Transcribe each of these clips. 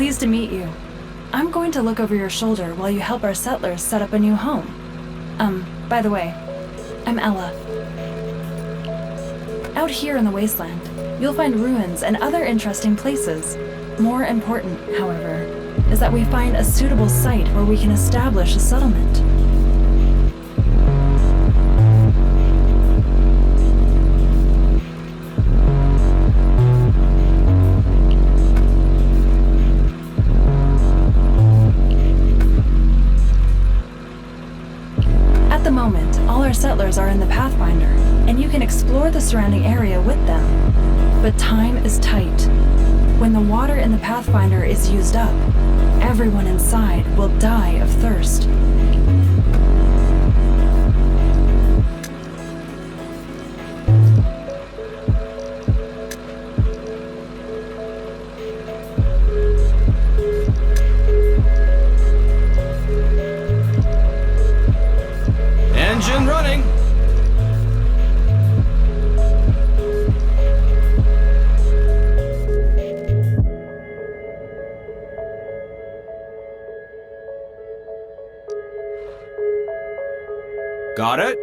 Pleased to meet you. I'm going to look over your shoulder while you help our settlers set up a new home. By the way, I'm Ella. Out here in the wasteland, you'll find ruins and other interesting places. More important, however, is that we find a suitable site where we can establish a settlement. At the moment, all our settlers are in the Pathfinder, and you can explore the surrounding area with them. But time is tight. When the water in the Pathfinder is used up, everyone inside will die of thirst. Engine running! Got it?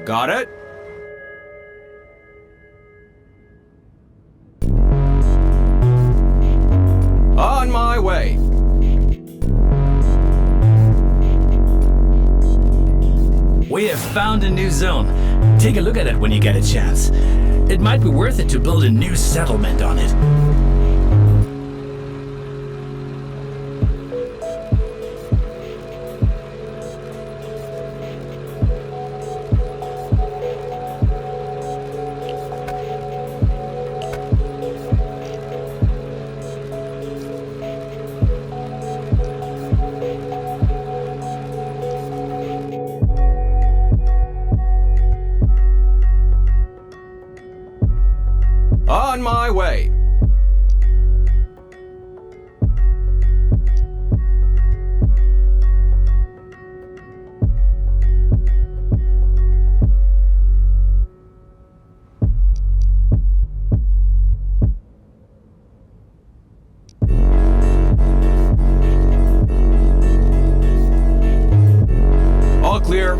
Got it? On my way. We have found a new zone. Take a look at it when you get a chance. It might be worth it to build a new settlement on it. On my way. All clear.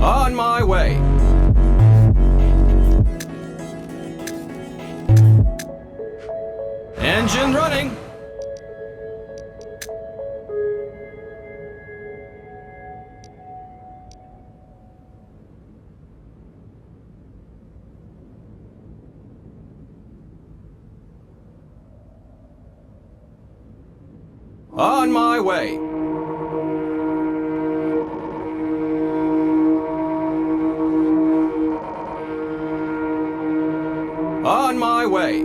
On my way. Engine running. On my way. On my way.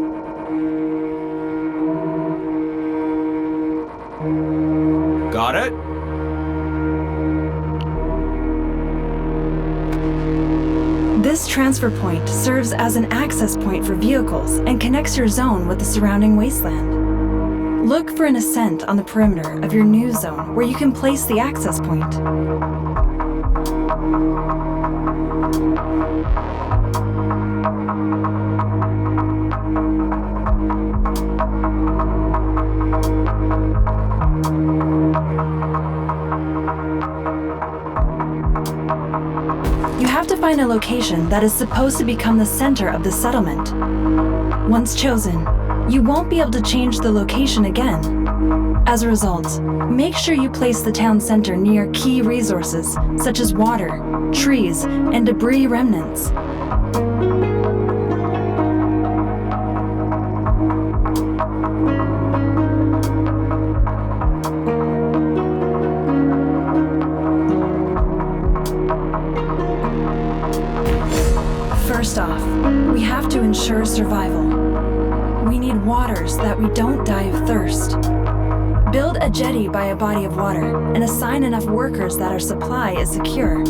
Got it? This transfer point serves as an access point for vehicles and connects your zone with the surrounding wasteland. Look for an ascent on the perimeter of your new zone where you can place the access point. You have to find a location that is supposed to become the center of the settlement. Once chosen, you won't be able to change the location again. As a result, make sure you place the town center near key resources such as water, trees, and debris remnants. First off, we have to ensure survival. We need water so that we don't die of thirst. Build a jetty by a body of water and assign enough workers that our supply is secure.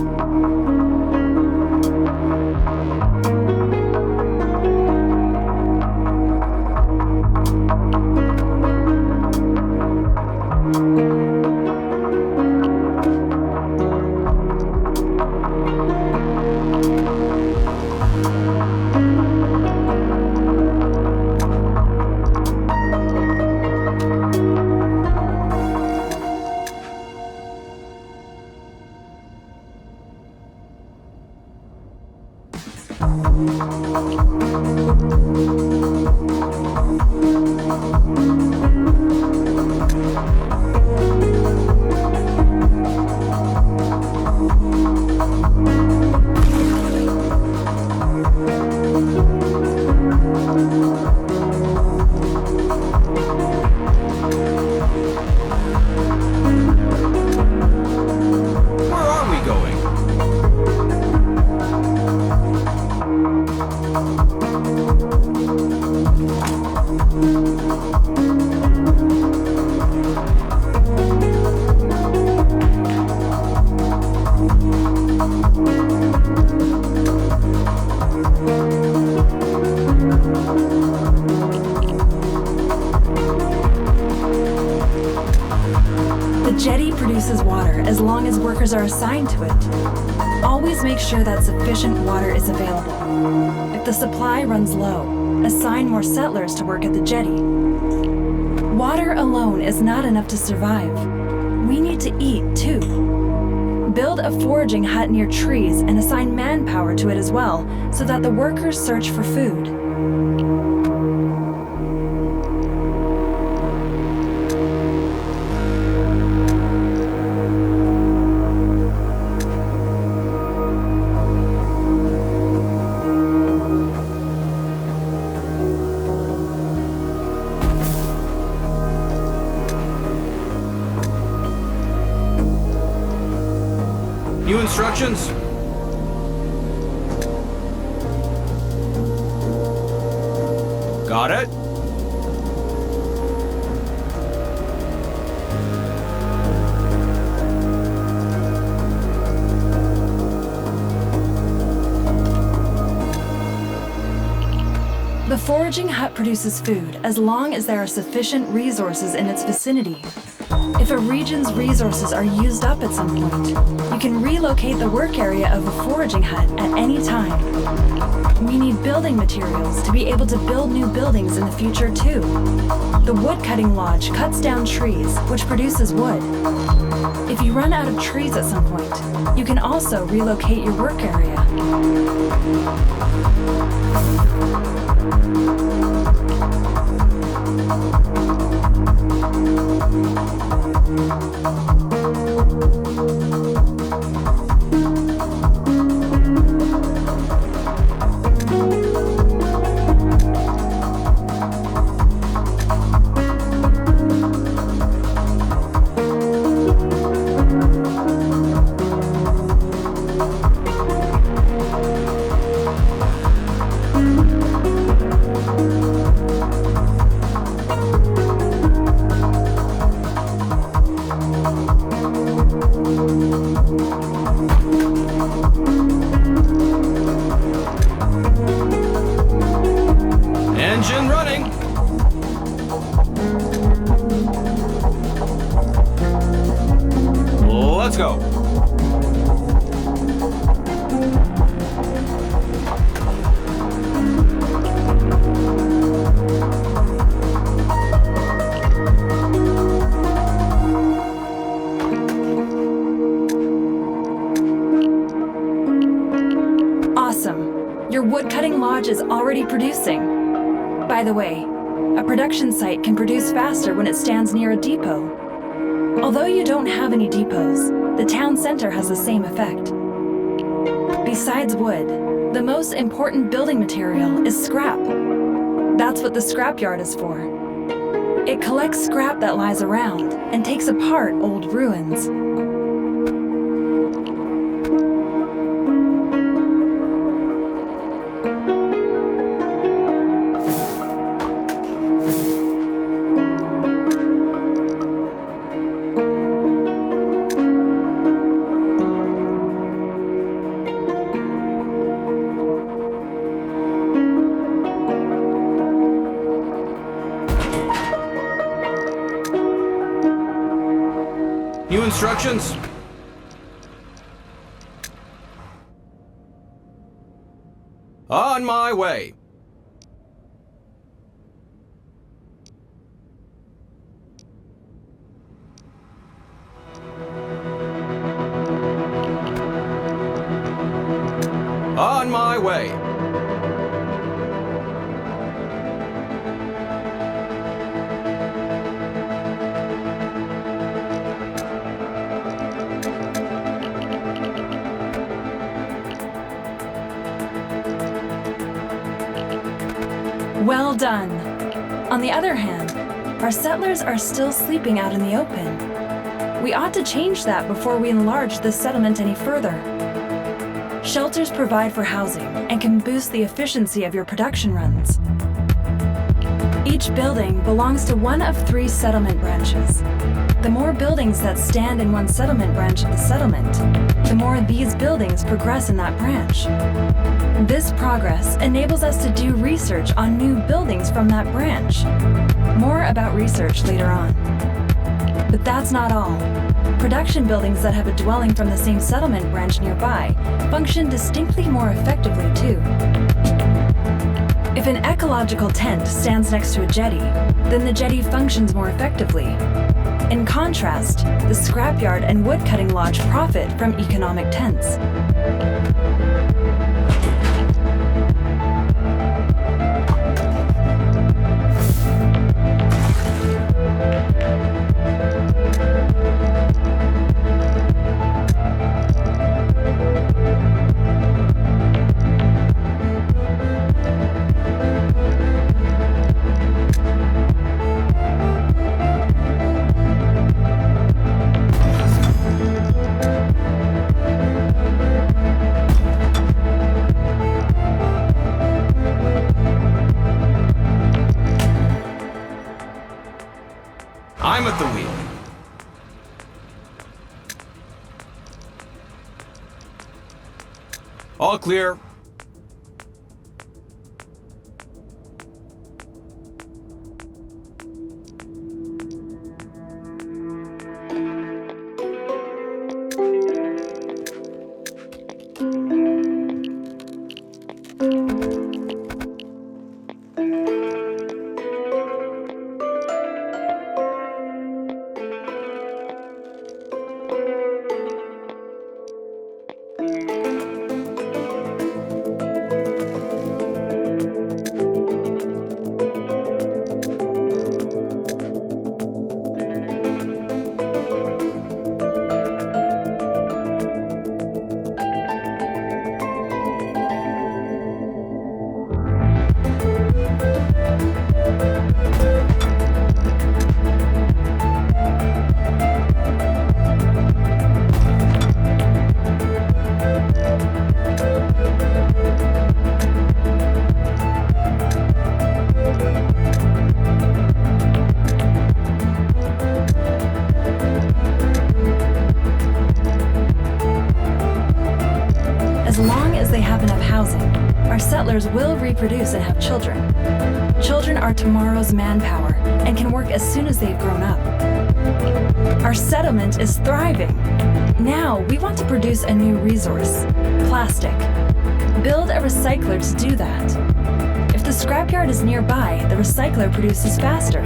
As long as workers are assigned to it. Always make sure that sufficient water is available. If the supply runs low, assign more settlers to work at the jetty. Water alone is not enough to survive. We need to eat too. Build a foraging hut near trees and assign manpower to it as well, so that the workers search for food. New instructions? Got it? The foraging hut produces food as long as there are sufficient resources in its vicinity. If a region's resources are used up at some point, you can relocate the work area of a foraging hut at any time. We need building materials to be able to build new buildings in the future too. The wood-cutting lodge cuts down trees, which produces wood. If you run out of trees at some point, you can also relocate your work area. Engine running! Let's go! Awesome! Your wood-cutting lodge is already producing. By the way, a production site can produce faster when it stands near a depot. Although you don't have any depots, the town center has the same effect. Besides wood, the most important building material is scrap. That's what the scrapyard is for. It collects scrap that lies around and takes apart old ruins. instructions? On my way. On my way. Well done. On the other hand, our settlers are still sleeping out in the open. We ought to change that before we enlarge this settlement any further. Shelters provide for housing and can boost the efficiency of your production runs. Each building belongs to one of 3 settlement branches. The more buildings that stand in one settlement branch of the settlement, the more these buildings progress in that branch. This progress enables us to do research on new buildings from that branch. More about research later on. But that's not all. Production buildings that have a dwelling from the same settlement branch nearby function distinctly more effectively too. If an ecological tent stands next to a jetty, then the jetty functions more effectively. In contrast, the scrapyard and woodcutting lodge profit from economic tents. I'm at the wheel. All clear. As long as they have enough housing, our settlers will reproduce and have children. Children are tomorrow's manpower and can work as soon as they've grown up. Our settlement is thriving. Now we want to produce a new resource, plastic. Build a recycler to do that. If the scrapyard is nearby, the recycler produces faster.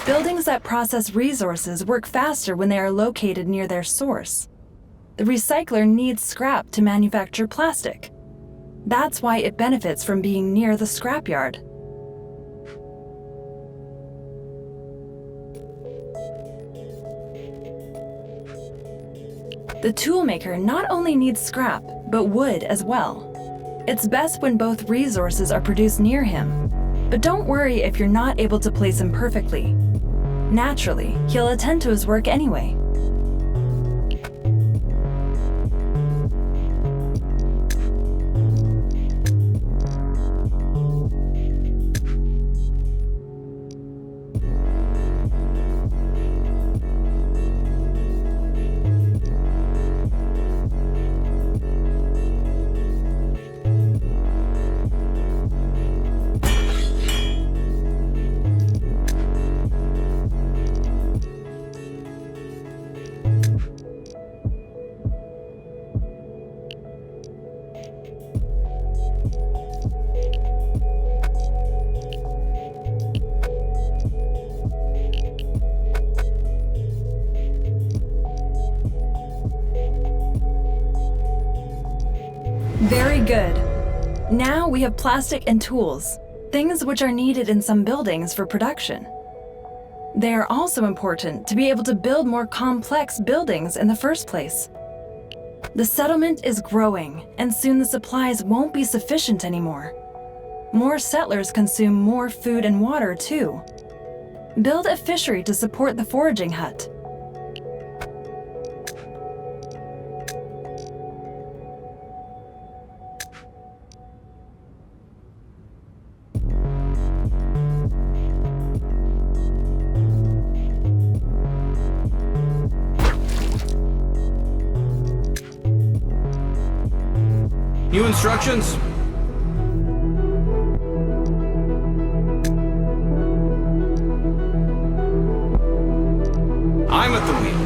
Buildings that process resources work faster when they are located near their source. The recycler needs scrap to manufacture plastic. That's why it benefits from being near the scrapyard. The toolmaker not only needs scrap, but wood as well. It's best when both resources are produced near him, but don't worry if you're not able to place him perfectly. Naturally, he'll attend to his work anyway. Very good. Now we have plastic and tools, things which are needed in some buildings for production. They are also important to be able to build more complex buildings in the first place. The settlement is growing, and soon the supplies won't be sufficient anymore. More settlers consume more food and water too. Build a fishery to support the foraging hut. New instructions? I'm at the wheel.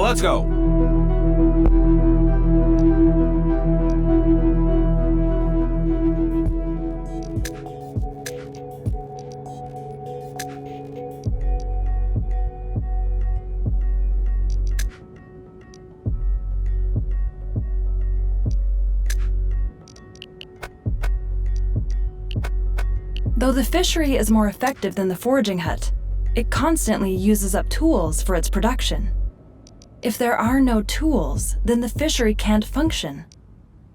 Let's go. Though the fishery is more effective than the foraging hut, it constantly uses up tools for its production. If there are no tools, then the fishery can't function.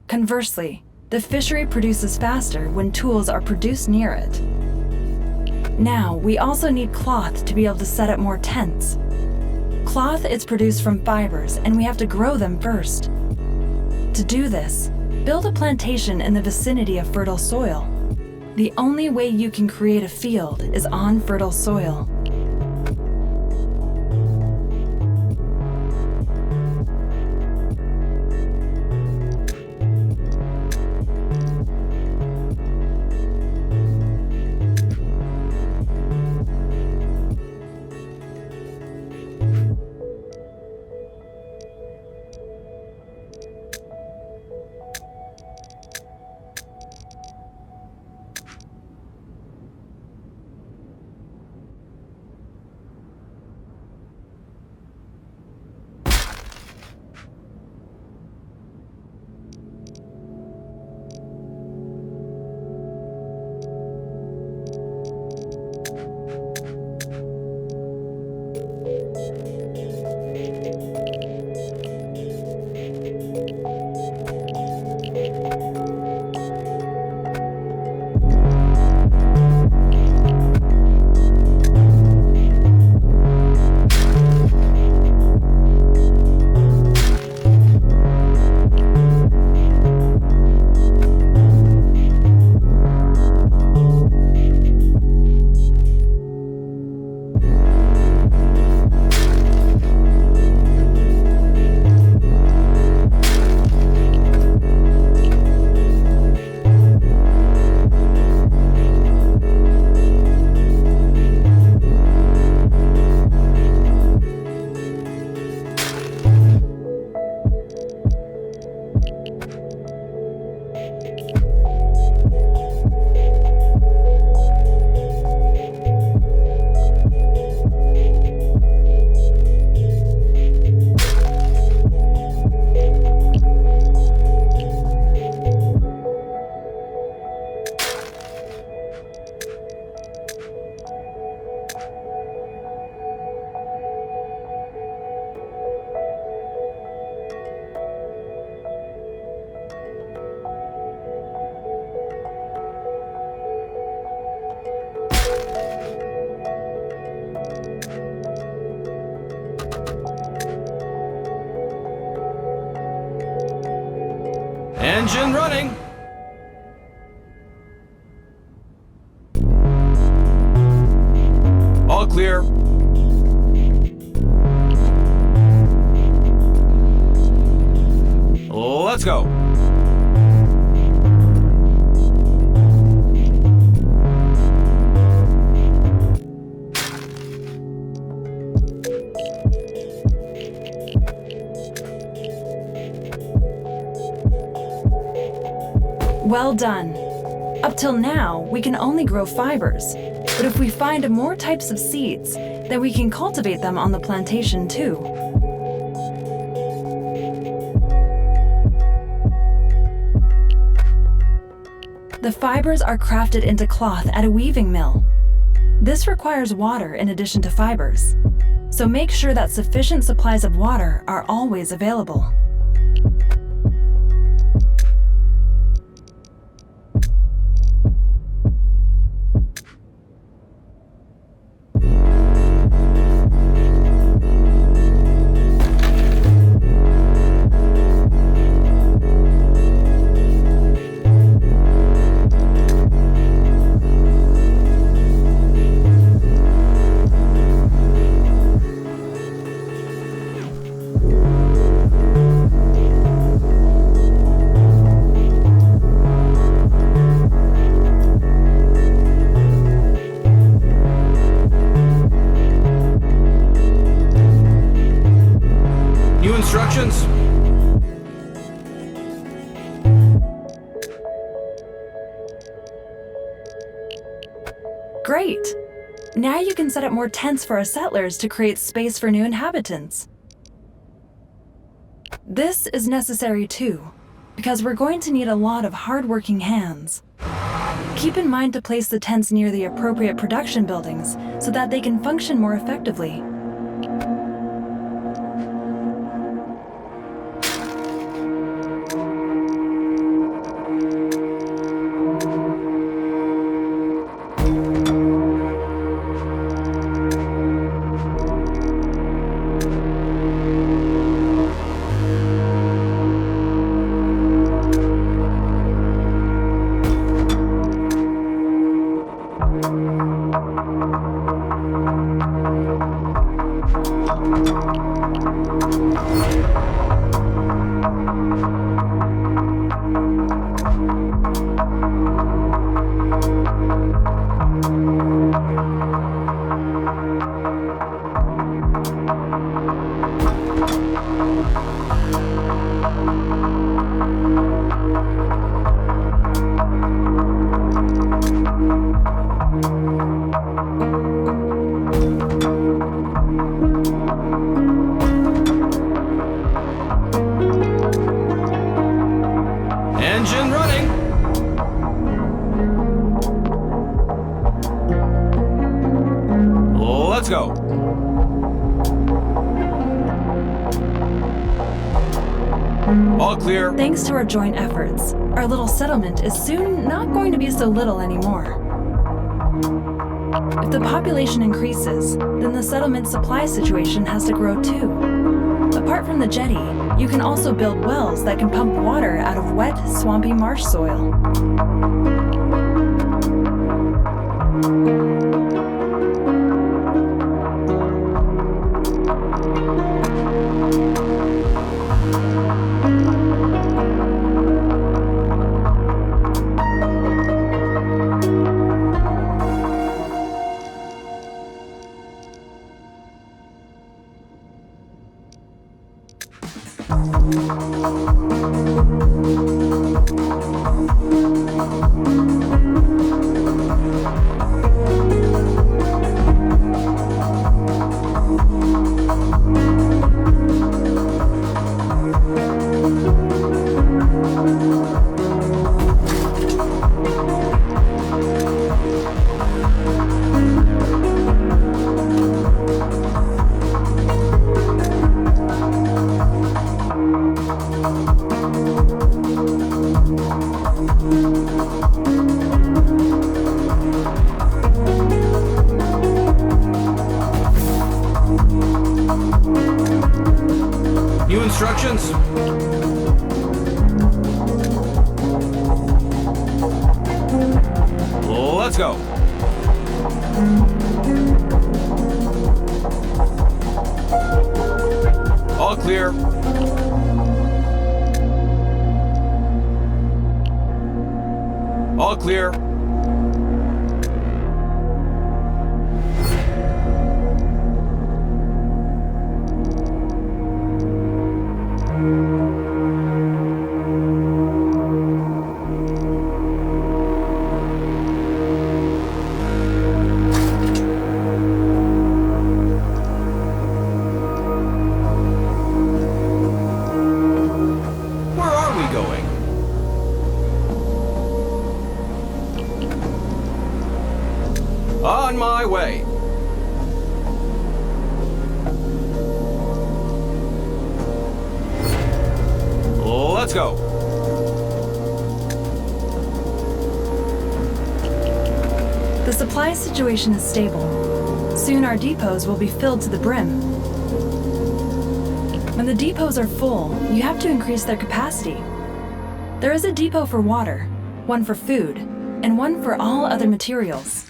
Conversely, the fishery produces faster when tools are produced near it. Now, we also need cloth to be able to set up more tents. Cloth is produced from fibers, and we have to grow them first. To do this, build a plantation in the vicinity of fertile soil. The only way you can create a field is on fertile soil. Engine running. All clear. Let's go. Well done. Up till now, we can only grow fibers. But if we find more types of seeds, then we can cultivate them on the plantation too. The fibers are crafted into cloth at a weaving mill. This requires water in addition to fibers, so make sure that sufficient supplies of water are always available. Instructions? Great! Now you can set up more tents for our settlers to create space for new inhabitants. This is necessary too, because we're going to need a lot of hard-working hands. Keep in mind to place the tents near the appropriate production buildings so that they can function more effectively. Engine running. Let's go. All clear. Thanks to our joint efforts, our little settlement is soon not going to be so little anymore. If the population increases, then the settlement supply situation has to grow too. Apart from the jetty, you can also build wells that can pump water out of wet, swampy marsh soil. New instructions? Let's go. All clear. All clear. On my way. Let's go. The supply situation is stable. Soon our depots will be filled to the brim. When the depots are full, you have to increase their capacity. There is a depot for water, one for food, and one for all other materials.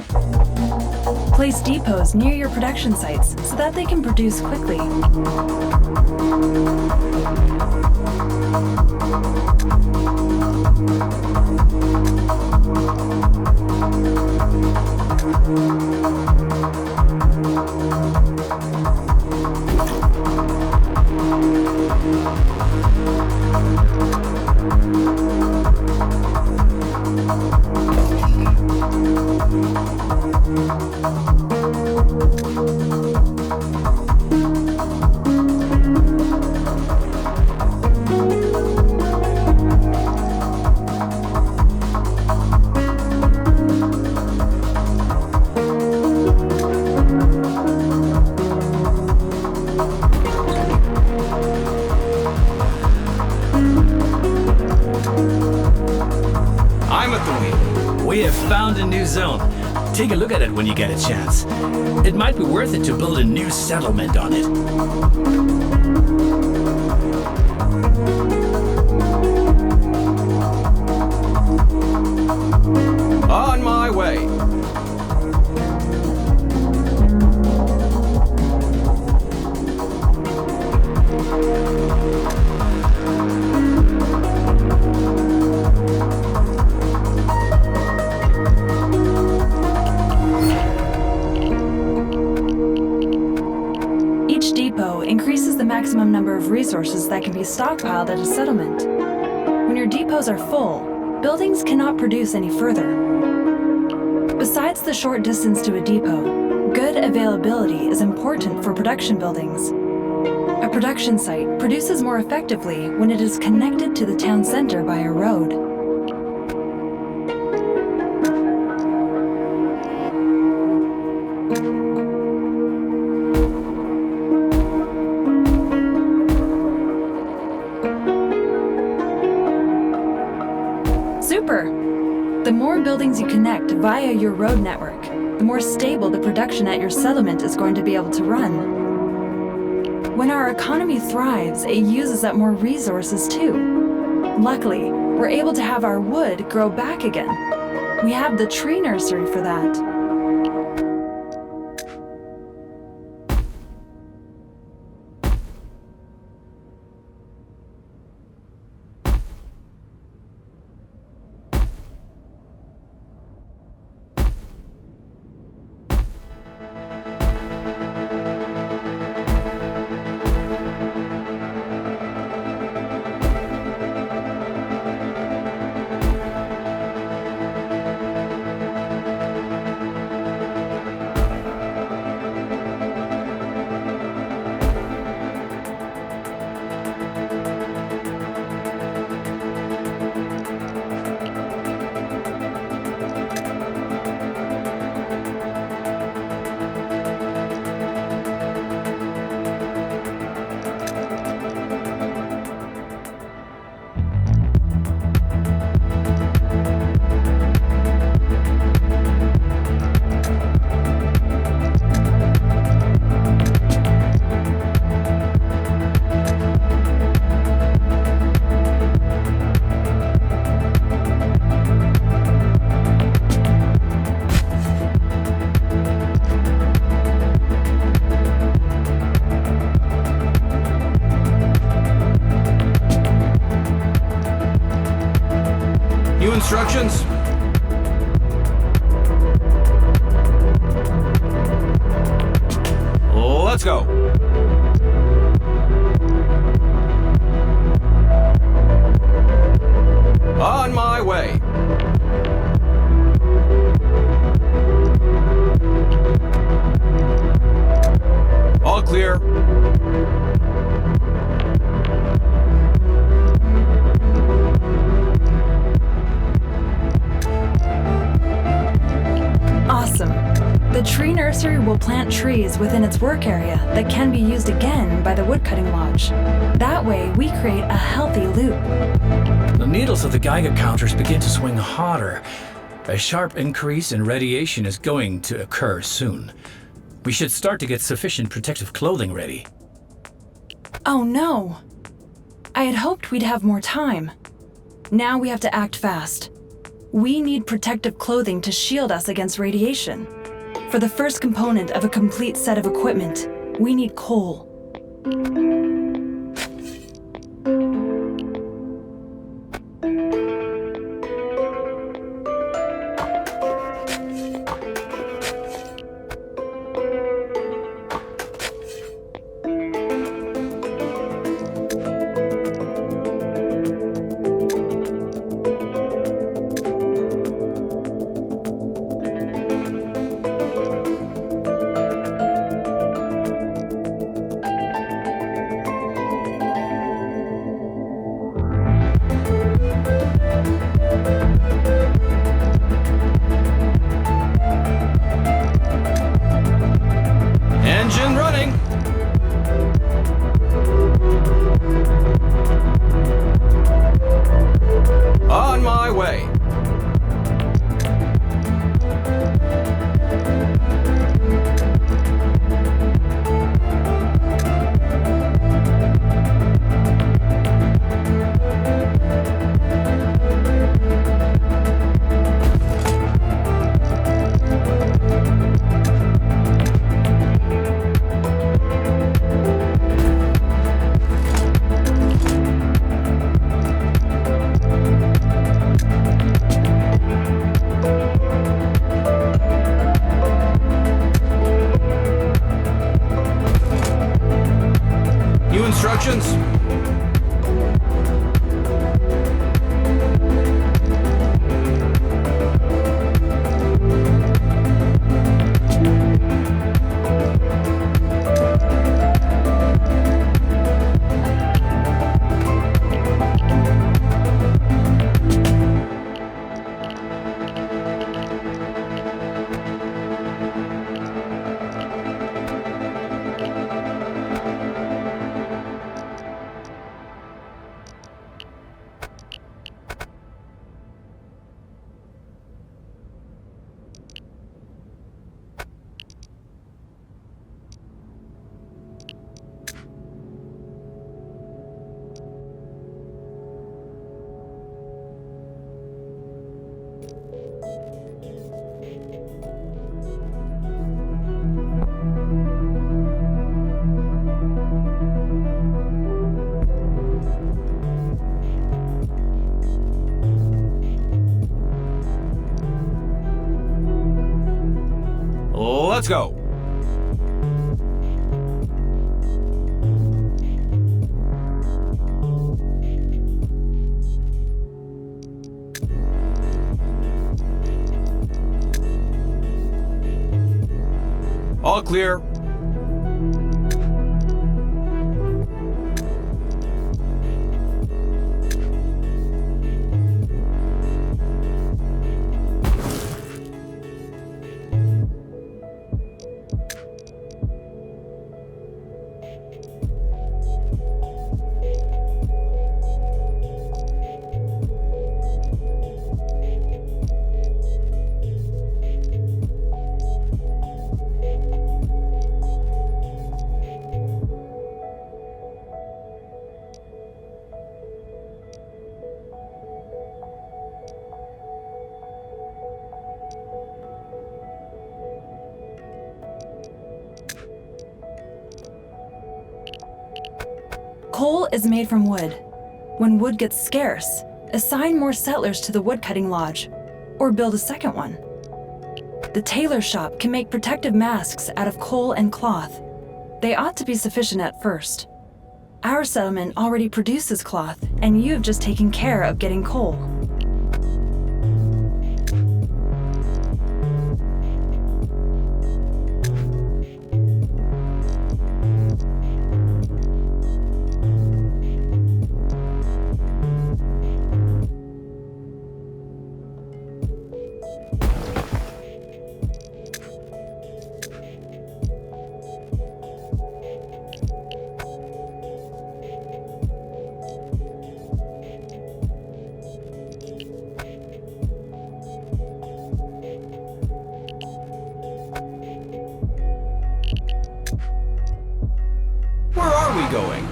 Place depots near your production sites so that they can produce quickly. We have found a new zone. Take a look at it when you get a chance. It might be worth it to build a new settlement on it. On my way. Each depot increases the maximum number of resources that can be stockpiled at a settlement. When your depots are full, buildings cannot produce any further. Besides the short distance to a depot, good availability is important for production buildings. A production site produces more effectively when it is connected to the town center by a road. Super! The more buildings you connect via your road network, the more stable the production at your settlement is going to be able to run. When our economy thrives, it uses up more resources too. Luckily, we're able to have our wood grow back again. We have the tree nursery for that. instructions? Let's go. On my way. All clear. Awesome. The tree nursery will plant trees within its work area that can be used again by the woodcutting lodge. That way, we create a healthy loop. The needles of the Geiger counters begin to swing hotter. A sharp increase in radiation is going to occur soon. We should start to get sufficient protective clothing ready. Oh no! I had hoped we'd have more time. Now we have to act fast. We need protective clothing to shield us against radiation. For the first component of a complete set of equipment, we need coal. Engine running. On my way. New instructions? Let's go. All clear. Coal is made from wood. When wood gets scarce, Assign more settlers to the woodcutting lodge, or build a second one. The tailor shop can make protective masks out of coal and cloth. They ought to be sufficient at first. Our settlement already produces cloth, and you have just taken care of getting coal. Where are we going?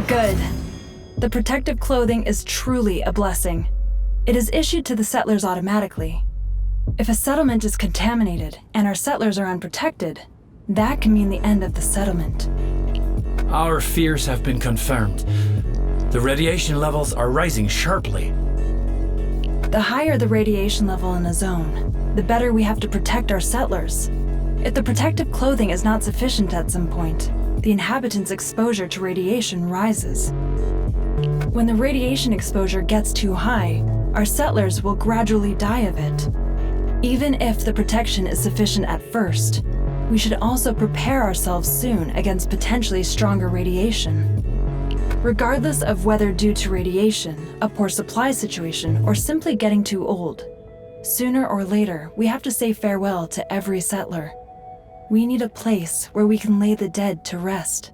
Good. The protective clothing is truly a blessing. It is issued to the settlers automatically. If a settlement is contaminated and our settlers are unprotected, that can mean the end of the settlement. Our fears have been confirmed. The radiation levels are rising sharply. The higher the radiation level in a zone, the better we have to protect our settlers. If the protective clothing is not sufficient at some point, the inhabitants' exposure to radiation rises. When the radiation exposure gets too high, our settlers will gradually die of it. Even if the protection is sufficient at first, we should also prepare ourselves soon against potentially stronger radiation. Regardless of whether due to radiation, a poor supply situation, or simply getting too old, sooner or later we have to say farewell to every settler. We need a place where we can lay the dead to rest.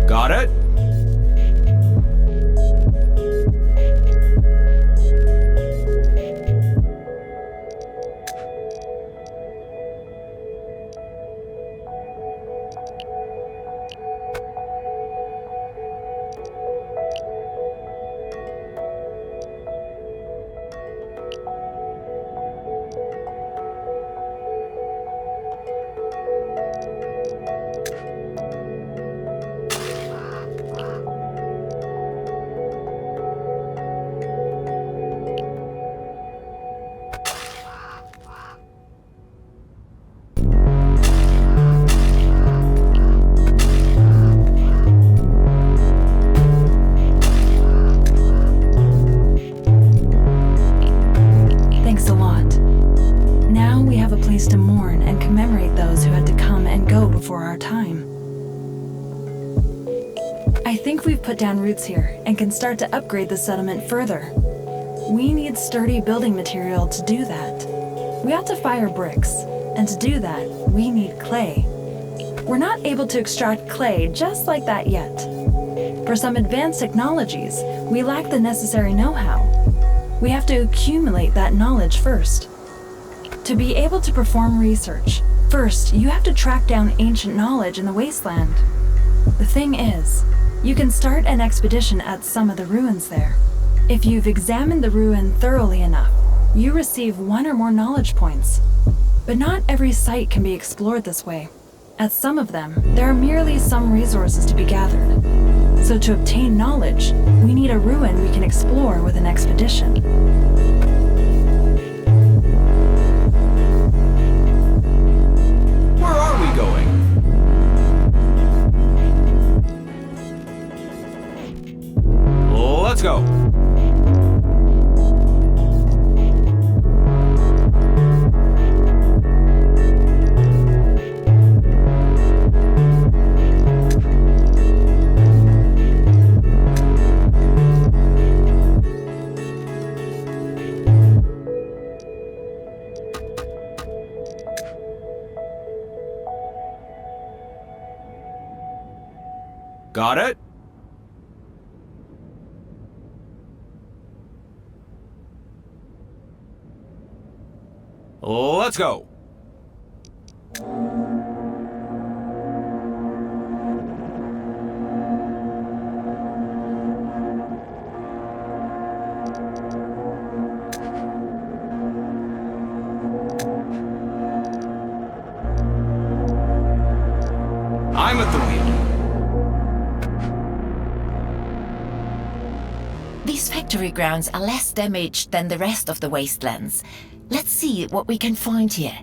Got it? To mourn and commemorate those who had to come and go before our time. I think we've put down roots here and can start to upgrade the settlement further. We need sturdy building material to do that. We ought to fire bricks, and to do that, we need clay. We're not able to extract clay just like that yet. For some advanced technologies, we lack the necessary know-how. We have to accumulate that knowledge first. To be able to perform research, first you have to track down ancient knowledge in the wasteland. The thing is, you can start an expedition at some of the ruins there. If you've examined the ruin thoroughly enough, you receive one or more knowledge points. But not every site can be explored this way. At some of them, there are merely some resources to be gathered. So to obtain knowledge, we need a ruin we can explore with an expedition. Where are we going? Let's go. Got it? Let's go. I'm at the wheel. These factory grounds are less damaged than the rest of the wastelands. Let's see what we can find here.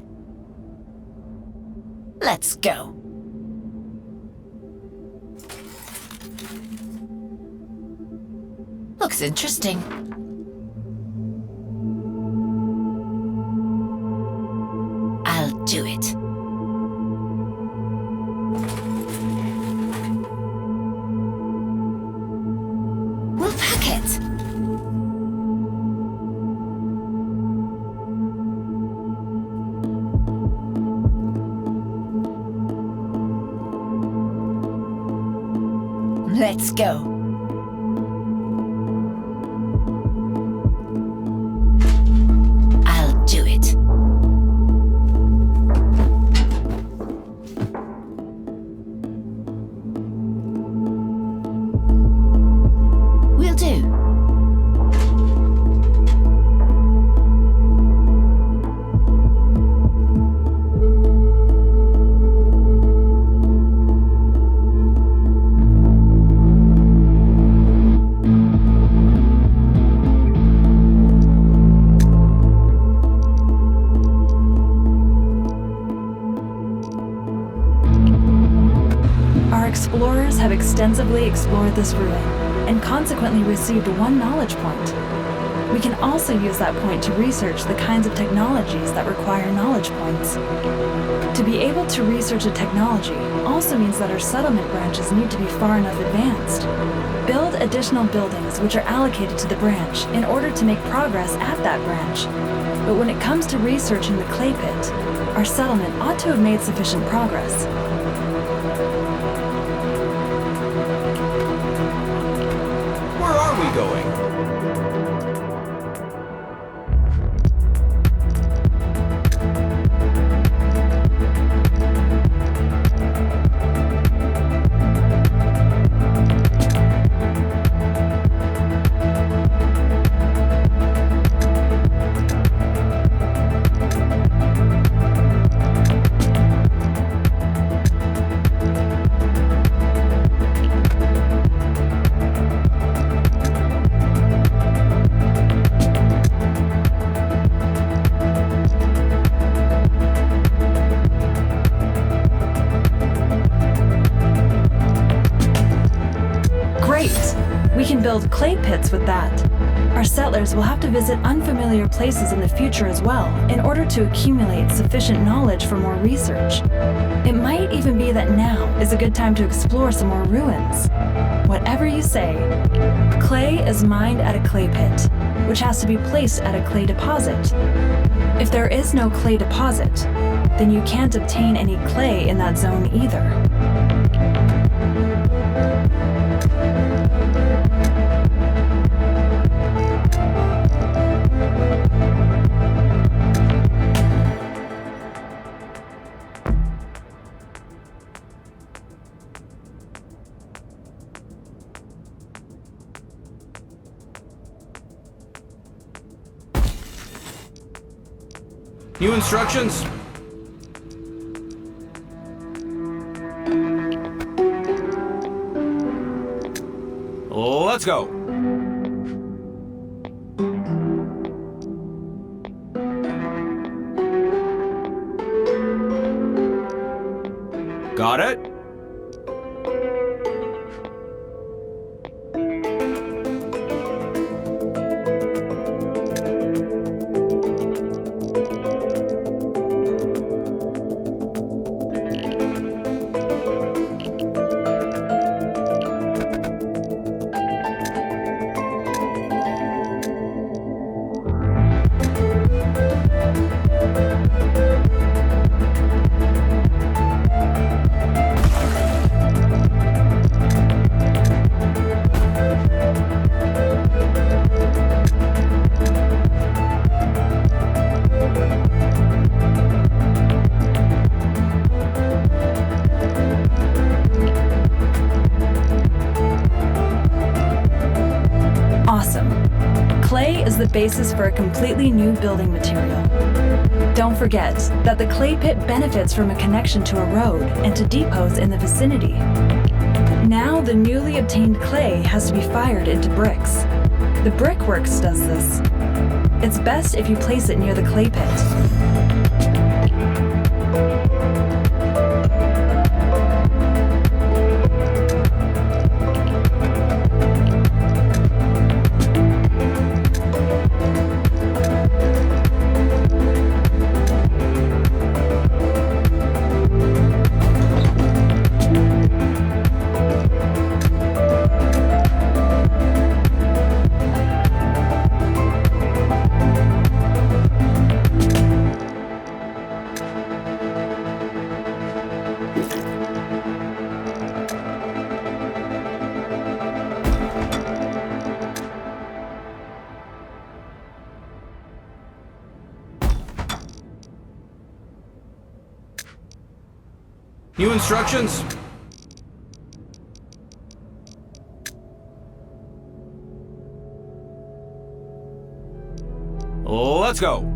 Let's go. Looks interesting. I'll do it. We'll pack it. Let's go. I'll do it. Will do. Explorers have extensively explored this ruin and consequently received one knowledge point. We can also use that point to research the kinds of technologies that require knowledge points. To be able to research a technology also means that our settlement branches need to be far enough advanced. Build additional buildings which are allocated to the branch in order to make progress at that branch. But when it comes to researching the clay pit, our settlement ought to have made sufficient progress. Going. We can build clay pits with that. Our settlers will have to visit unfamiliar places in the future as well in order to accumulate sufficient knowledge for more research. It might even be that now is a good time to explore some more ruins. Whatever you say, clay is mined at a clay pit, which has to be placed at a clay deposit. If there is no clay deposit, then you can't obtain any clay in that zone either. New instructions? Let's go. Got it? Awesome. Clay is the basis for a completely new building material. Don't forget that the clay pit benefits from a connection to a road and to depots in the vicinity. Now the newly obtained clay has to be fired into bricks. The Brickworks does this. It's best if you place it near the clay pit. New instructions? Let's go.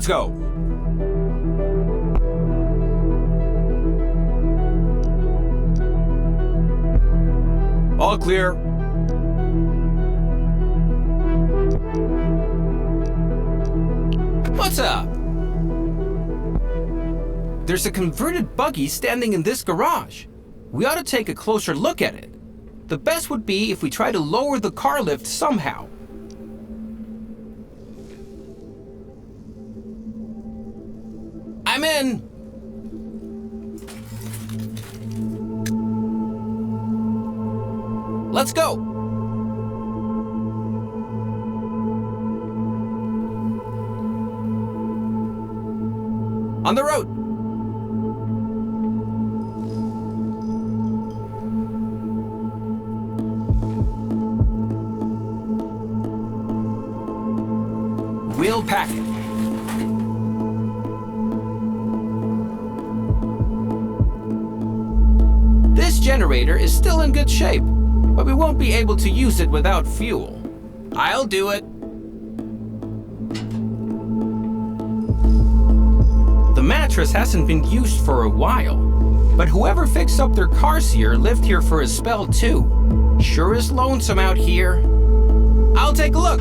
Let's go. All clear. What's up? There's a converted buggy standing in this garage. We ought to take a closer look at it. The best would be if we try to lower the car lift somehow. I'm in. Let's go. On the road. We'll pack it. This generator is still in good shape, but we won't be able to use it without fuel. I'll do it. The mattress hasn't been used for a while, but whoever fixed up their cars here lived here for a spell too. Sure is lonesome out here. I'll take a look.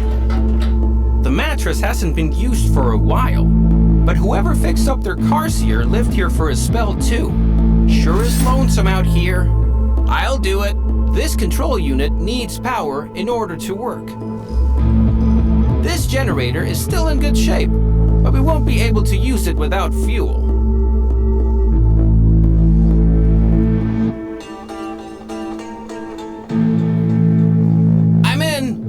The mattress hasn't been used for a while, but whoever fixed up their cars here lived here for a spell too. Sure is lonesome out here. I'll do it. This control unit needs power in order to work. This generator is still in good shape, but we won't be able to use it without fuel. I'm in.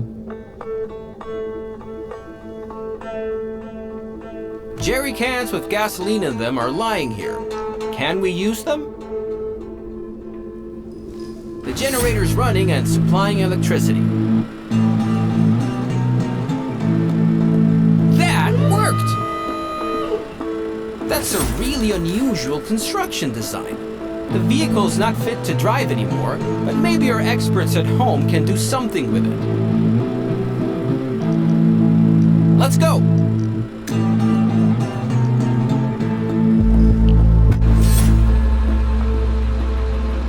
Jerry cans with gasoline in them are lying here. Can we use them? The generator's running and supplying electricity. That worked! That's a really unusual construction design. The vehicle's not fit to drive anymore, but maybe our experts at home can do something with it. Let's go!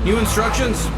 New instructions?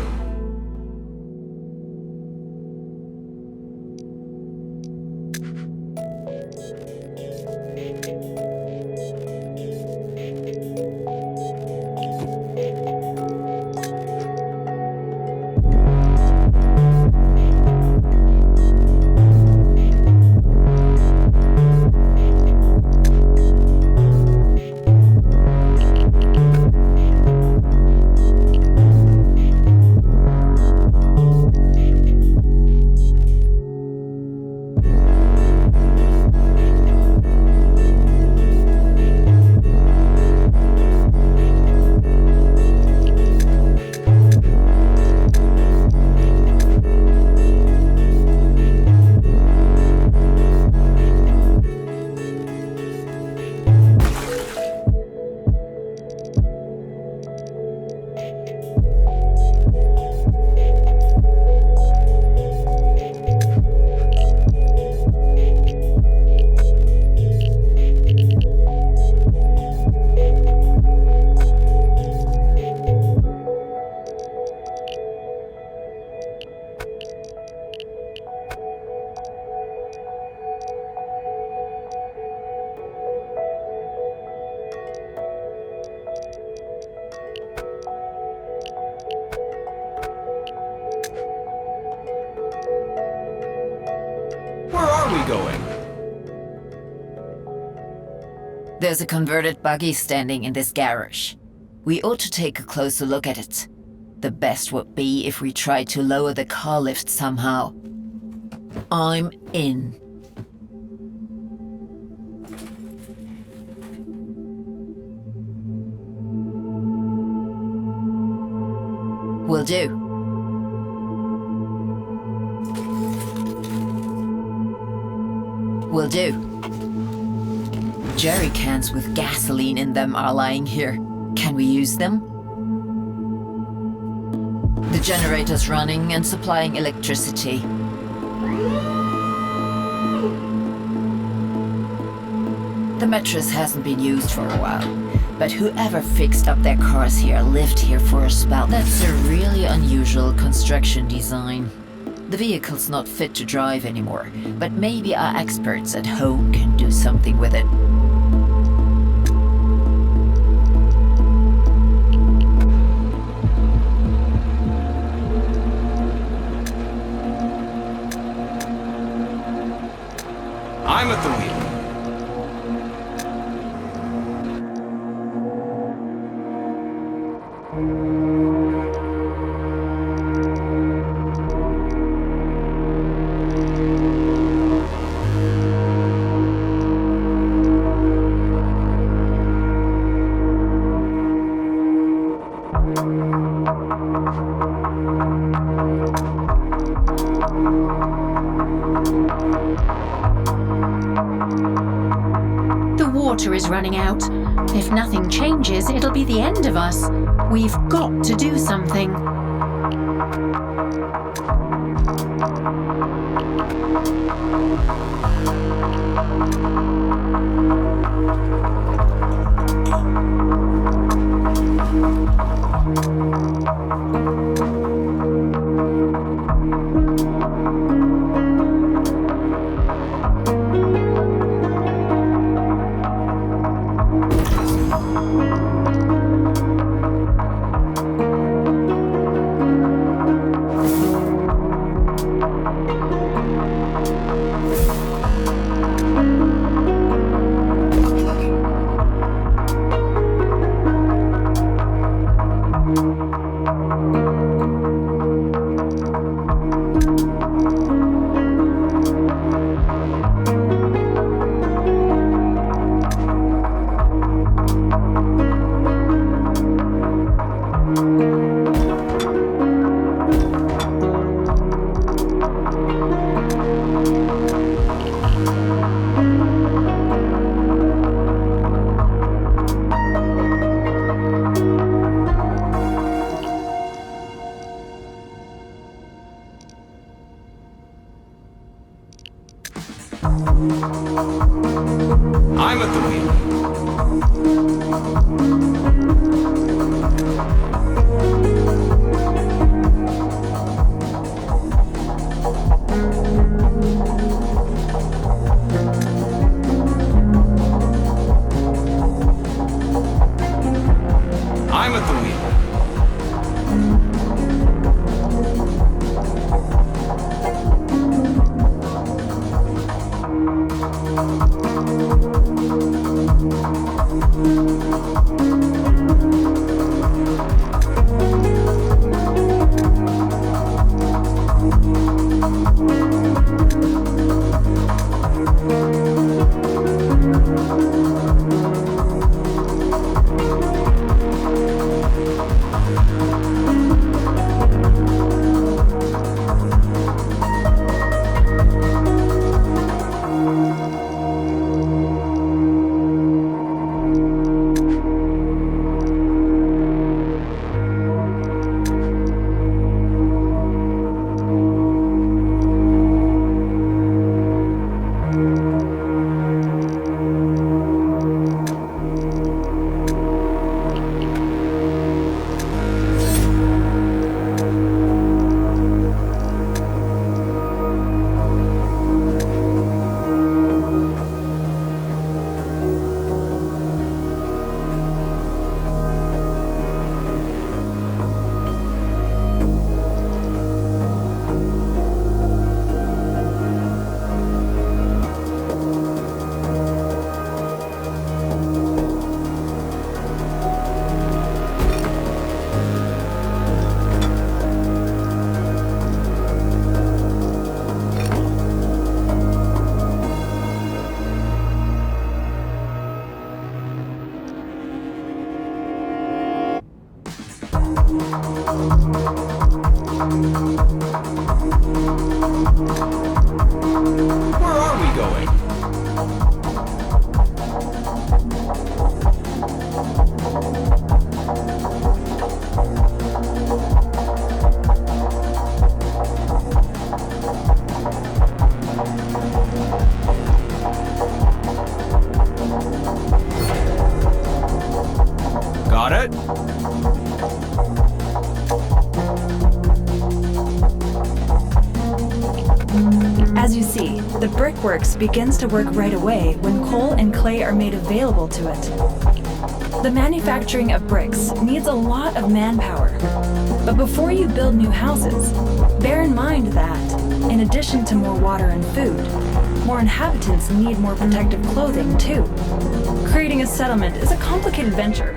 There's a converted buggy standing in this garage. We ought to take a closer look at it. The best would be if we tried to lower the car lift somehow. I'm in. Will do. Will do. Jerry cans with gasoline in them are lying here. Can we use them? The generator's running and supplying electricity. The mattress hasn't been used for a while, but whoever fixed up their cars here lived here for a spell. That's a really unusual construction design. The vehicle's not fit to drive anymore, but maybe our experts at home can do something with it. I'm at the wheel. The water is running out. If nothing changes, it'll be the end of us. We've got to do something. I'm at the wheel. I'm at the wheel. Where are we going? Got it? As you see, the brickworks begins to work right away when coal and clay are made available to it. The manufacturing of bricks needs a lot of manpower. But before you build new houses, bear in mind that, in addition to more water and food, more inhabitants need more protective clothing too. Creating a settlement is a complicated venture,